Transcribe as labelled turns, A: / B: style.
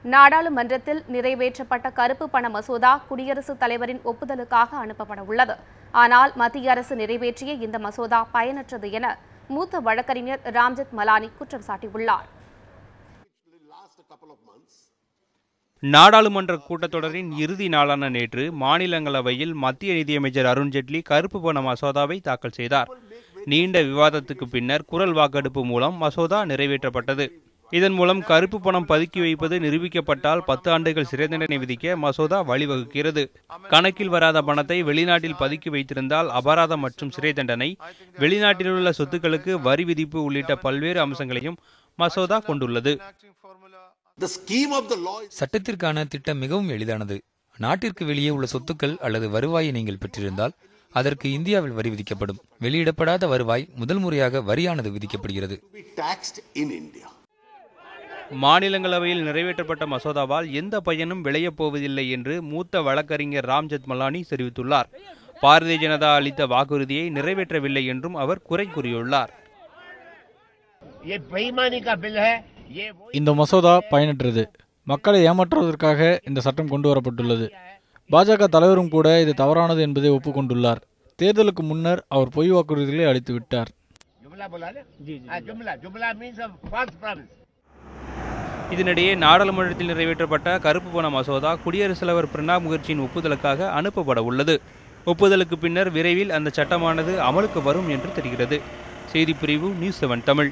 A: நாடாளுமன்றத்தில் நிறைவேற்றப்பட்ட கருப்பு பண மசோதா குடியரசுத் தலைவரின் ஒப்புதலுக்காக அனுப்பப்பட உள்ளது. ஆனால் மத்திய அரசு நிறைவேற்றிய இந்த மசோதா பயனற்றது என மூத்த வழக்கறிஞர் ராம்ஜெத் மலானி குற்றம் சாட்டியுள்ளார்.
B: நாடாளுமன்ற கூட்டத்தொடரின் இறுதி நாளான நேற்று மாநிலங்களவையில் மத்திய நிதியமைச்சர் அருண்ஜேட்லி கருப்பு பண மசோதாவை தாக்கல் செய்தார். நீண்ட விவாதத்துக்கு பின்னர் குரல் வாக்கெடுப்பு மூலம் மசோதா நிறைவேற்றப்பட்டது. இதன் மூலம் கருப்பு பணம் பதுக்கி வைப்பது நிரூபிக்கப்பட்டால் 10 ஆண்டுகள் சிறை தண்டனை விதிக்க மசோதா வழிவகுக்கிறது. கணக்கில் வராத பணத்தை வெளிநாட்டில் பதுக்கி வைத்திருந்தால் அபராதம் மற்றும் சிறை தண்டனை, வெளிநாட்டில் உள்ள சொத்துக்களுக்கு வரி விதிப்பு உள்ளிட்ட பல்வேறு அம்சங்களையும் மசோதா கொண்டுள்ளது.
C: சட்டத்திற்கான திட்டம் மிகவும் எளிதானது. நாட்டிற்கு வெளியே உள்ள சொத்துக்கள் அல்லது வருவாயை நீங்கள் பெற்றிருந்தால் அதற்கு இந்தியாவில் வரி விதிக்கப்படும். வெளியிடப்படாத வருவாய் முதல் முறையாக வரியானது விதிக்கப்படுகிறது.
B: மாநிலங்களவையில் நிறைவேற்றப்பட்ட மசோதாவால் எந்த பயனும் விளையப் போவதில்லை என்று மூத்த வழக்கறிஞர் ராம்ஜெத் மலானி தெரிவித்துள்ளார். பாரதிய ஜனதா அளித்த வாக்குறுதியை நிறைவேற்றவில்லை என்றும் அவர் குறை கூறியுள்ளார்.
D: இந்த மசோதா பயனற்றது. மக்களை ஏமாற்றுவதற்காக இந்த சட்டம் கொண்டு வரப்பட்டுள்ளது. பாஜக தலைவரும் கூட இது தவறானது என்பதை ஒப்புக்கொண்டுள்ளார். தேர்தலுக்கு முன்னர் அவர் பொய் வாக்குறுதிகளை அளித்து விட்டார்.
B: இதனிடையே நாடாளுமன்றத்தில் நிறைவேற்றப்பட்ட கருப்பு பண மசோதா குடியரசுத் தலைவர் பிரணாப் முகர்ஜியின் ஒப்புதலுக்காக அனுப்பப்பட உள்ளது. ஒப்புதலுக்கு பின்னர் விரைவில் அந்த சட்டமானது அமலுக்கு வரும் என்று தெரிகிறது. செய்திப்பிரிவு நியூஸ் 7 தமிழ்.